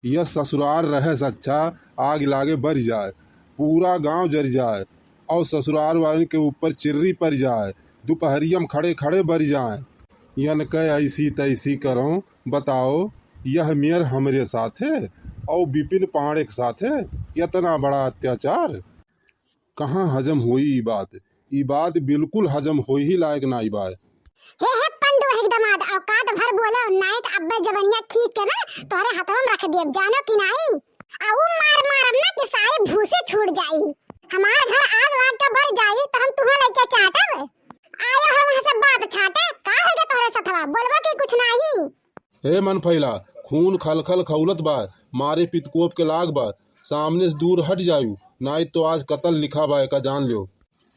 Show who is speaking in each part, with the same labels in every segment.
Speaker 1: यह ससुराल रहे अच्छा आग लागे बर जाए, पूरा गांव जर जाए और ससुराल वाले के ऊपर चिर्री पड़ जाए, दोपहरियम खड़े खड़े बर जाए। यन कह ऐसी तैसी करो, बताओ यह मेयर हमरे साथ है और विपिन पांडे के साथ है। इतना बड़ा अत्याचार कहाँ हजम हुई। ई बात बिल्कुल हजम हो ही लायक ना ई बात।
Speaker 2: हे पंडू है दमाद औकात भर बोलो नहीं तो अब्बे जवनिया खींच के ना तोरे हाथों में रख दिए जानो कि नहीं। आऊ मार मार ना कि सारे भूसे छूट जाई, हमारे घर आग लाग के भर जाई तो हम तुम्हें लेके चाटब आया हम वहां से बात छाटे का है के तोरे सथवा बोलबो कि कुछ नहीं।
Speaker 1: हे मन फैला खून खलखल खौलत बा, मारे पितकोप के लाग बा, सामने से दूर हट जायू नहीं तो आज कत्ल लिखा बा का जान लो।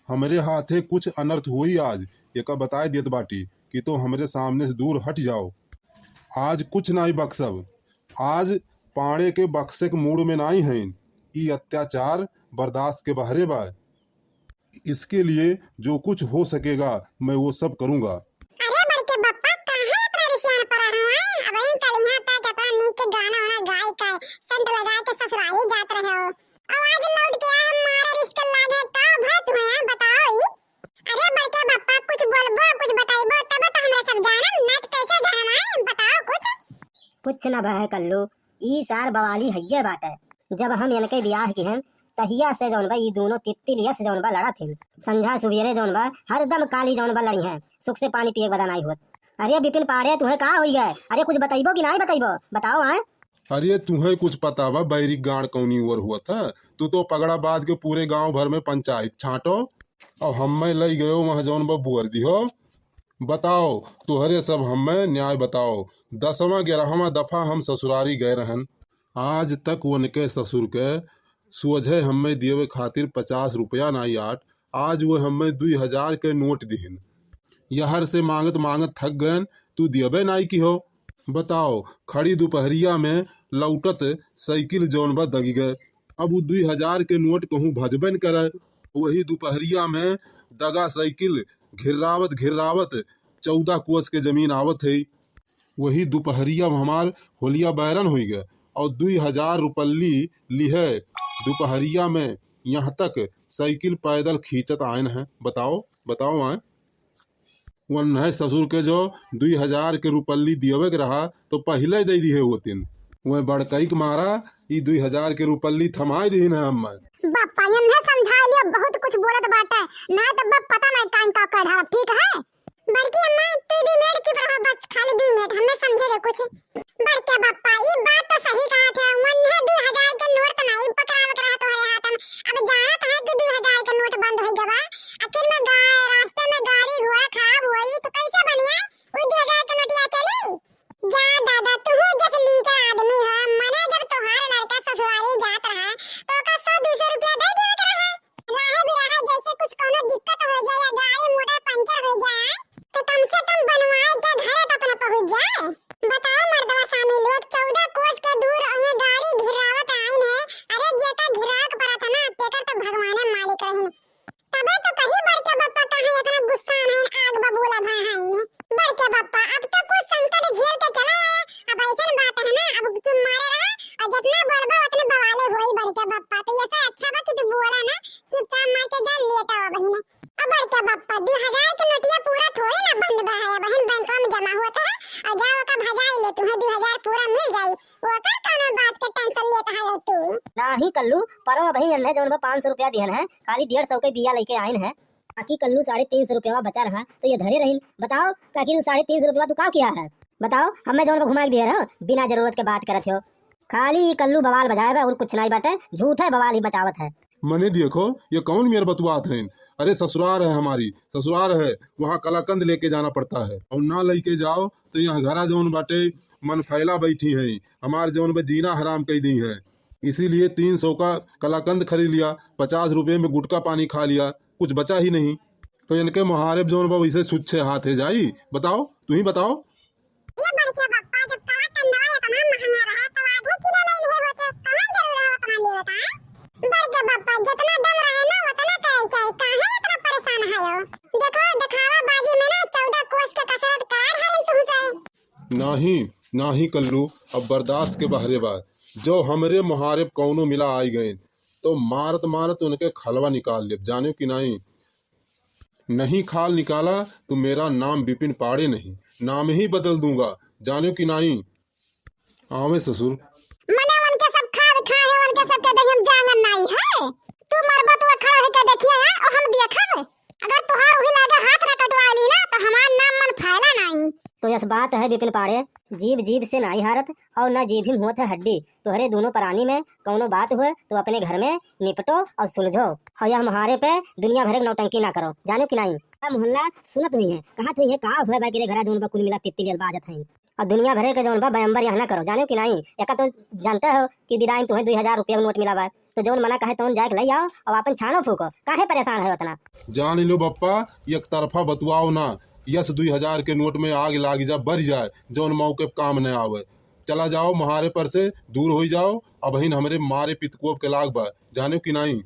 Speaker 1: हमरे हाथे कुछ अनर्थ हुई आज एका बताए देत बाटी कि तो हमरे सामने से दूर हट जाओ। आज कुछ नहीं बक्सब, आज पाड़े के बक्से के मूड में नहीं हैं। ये अत्याचार बर्दाश्त के बहरे बा, इसके लिए जो कुछ हो सकेगा मैं वो सब करूँगा।
Speaker 2: अरे बड़के बप्पा कहां इतना रिसियान पड़ा हुआ है। अब इन कलिया तक अपना नीक के गाना वाना गाय का संत लगा के ससुराली जात रहे हो और आज लौट के हमारे रिश्ते लागे का भाई तुम्हें बताओ ही। अरे बड़के बप्पा कुछ बोलबो कुछ बताइबो तब तो हमरा सब जानम ना कैसे जानना है बताओ कुछ
Speaker 3: न बहे कल्लू। ई सार बवाली हइये बाटे, जब हम इनके ब्याह की हैं तहिया से जौन बा ई दोनों तित्तिलिया से जौन बा लड़ा थिन, संझा सुबेरे जौन बा हरदम काली जौन बा लड़ी हैं, सुख से पानी पिए बदा नहीं होत। अरे विपिन पाड़े तुम्हें कहा होई गए, अरे कुछ बताइबो कि नहीं बताइबो बताओ। हैं
Speaker 1: अरे तुम्हें कुछ पता बा बैरी गाड़ कौनी ओर हुआ था। तू तो पगड़ा बाज के पूरे गांव भर में पंचायत छाटो और हमें लई गयो वहाँ जौन बा बुअर दिहो। बताओ तुहरे सब हमें न्याय बताओ। 10वां 11वां दफा हम ससुरारी गए रहन, आज तक उनके ससुर के सोझे हमें दिए खातिर 50 रुपया नहीं आट, आज वो हमें 2000 के नोट दिहन। यहर से मांगत मांगत थक गए, तू दियबे नहीं की हो। बताओ खड़ी दोपहरिया में लौटत साइकिल जौन बा दगी गए, अब वो 2000 के नोट कहूँ भजबे न करे। वही दोपहरिया में दगा साइकिल घिरावत घिरावत 14 कोस के जमीन आवत है। वही दोपहरिया में हमार होलिया बैरन हो गए और 2000 रुपल्ली लिहे दोपहरिया में यहाँ तक साइकिल पैदल खींचत आयन है। बताओ बताओ आए वन है ससुर के जो 2000 के रुपल्ली दियवे के रहा तो पहले दे दी है वो दिन। वह बड़कई के मारा ये 2000 के रुपल्ली थमाई दी है हम
Speaker 2: बापा ये न समझा लियो बहुत कुछ बोलत बाटे ना तो बाप पता नहीं कान का कढ़ा ठीक है। बड़की अम्मा तू 2 मिनट चुप रहो बस खाली 2 मिनट हमें समझे रे कुछ। बड़के बापा ये बात तो सही कहा थे वन है 2000 के नोट तो नहीं पकड़ा वकड़ा तुम्हारे हाथ में। अब जाना तो है कि 2000 के नोट बंद हो गवा आखिर में रास्ते में गाड़ी घोड़ा खराब हुई तो कैसे बनिया वो 2000 के नोटिया चली। जा दादा तू जैसे लीकर आदमी है मने जब तोहार लड़का ससुराली जात रहा तो का 100-200 रुपया दे दिया कर रहा राह बिराह जैसे कुछ कोनो दिक्कत हो जाए या गाड़ी मोटर पंचर हो जाए तो कम से कम बनवाए तो घर तक अपना पहुंच जाए। बताओ मर्दवा स्वामी लोग 14 कोस के दूर ये गाड़ी घिरावत आइन है। अरे जेका घिराक पड़ा था ना तेकर तो भगवाने मालिक रहिन तबे तो कहीं बड़के बप्पा कहां इतना गुस्सा है आग बबूला भाई है इन्हें। बड़के बप्पा अब तो कुछ संकट झेल के चला है, अब ऐसी बात है ना अब चुप मारे रहा और जितना बोलबा उतने बवाले होई। बड़के बप्पा तो ऐसा अच्छा बा कि तू बोला ना चुपचाप मार के जा लेटा हो बहिने। अब बड़के बप्पा 2000 के नोटिया पूरा थोड़ी ना बंद बा है बहन बैंक में जमा होता है और जाओ का भजाई ले तुम्हें 2000 पूरा मिल जाई वो कर कोनो बात के टेंशन लेता है तू।
Speaker 3: नहीं कल्लू परो भाई अन्ने जौन बा 500 रुपया दिहन है, खाली 150 के बिया लेके आइन है। बाकी कल्लू 350 रुपया बचा रहा तो ये धरे रहिन। बताओ ताकि 350 रुपया तू का किया है बताओ। हमें जौन घुमा दिया रहो बिना जरूरत के बात करत हो, खाली कल्लू बवाल बजाए और कुछ नहीं बाटे, झूठे बवाल ही बचावत है।
Speaker 1: मने देखो ये कौन मेरे बतुआत हैं। अरे ससुराल है हमारी ससुराल है, वहाँ कलाकंद लेके जाना पड़ता है और ना लेके जाओ तो यहाँ घरा जौन बाटे मन फैला बैठी है हमारे जौन बा जीना हराम कह दी है। इसीलिए 300 का कलाकंद खरीद लिया, 50 रुपये में गुटका पानी खा लिया, कुछ बचा ही नहीं। तो इनके मुहारे जौन बा वैसे छुच्छे हाथ है जाई। बताओ तू ही बताओ।
Speaker 2: ये बड़के बप्पा जब कलाकंद दवा तमाम महंगा रहा तो आधे किलो ले लिए होते कहां जरूर उतना ले लेता है। बड़के बप्पा जितना दम रहे ना उतना चाहिए काहे इतना परेशान है हो। देखो दिखावा बाजी में ना 14 कोस के कसरत करार हरन सुन से।
Speaker 1: नहीं नहीं कल्लू अब बर्दाश्त के बहरे बा, जो हमरे मुहारे कौनो मिला आई गए तो मारत मारत उनके खलवा निकाल ले, जाने कि नहीं खाल निकाला तो मेरा नाम विपिन पाड़े नहीं, नाम ही बदल दूंगा, जाने कि नहीं। आवे ससुर।
Speaker 2: मने उनके सब खाद खाए हैं, उनके सब के दही हम जांगन नहीं है। तू मरबा तो खड़ा है के देखिए है और हम दिया खावे। अगर तुहार वही लागे हाथ ना कटवा ली ना तो हमार नाम मन फैला नहीं।
Speaker 3: तो यस बात है विपिन पाड़े, जीभ जीभ से नहीं हारत और न जीभ ही होत है हड्डी। तोहरे दोनों प्राणी में कौनो बात हुए तो अपने घर में निपटो और सुलझो, और यह मुहारे पे दुनिया भर नौटंकी ना करो, जानो कि नहीं। मोहल्ला सुनत हुई है, कहा हुई है का हुए भाई के घर जोन कुल मिला तित्ती बाजत है, और दुनिया भरे के जोन बयंबर यहाँ ना करो, जानो कि नहीं। एक तो जानते हो कि विदाई तुम्हें 2000 रुपया नोट मिला बा, तो जोन मना कहे तो जाके ले आओ और अपन छानो फूको, काहे परेशान है उतना।
Speaker 1: जान लो बप्पा, एक तरफा बतुआओ ना, यस 2000 के नोट में आग लाग जा बढ़ जाए, जौन मौके काम न आवे। चला जाओ मुहारे पर से दूर हो जाओ, अब हमरे मारे पितकोप के लाग बा, जाने कि नहीं।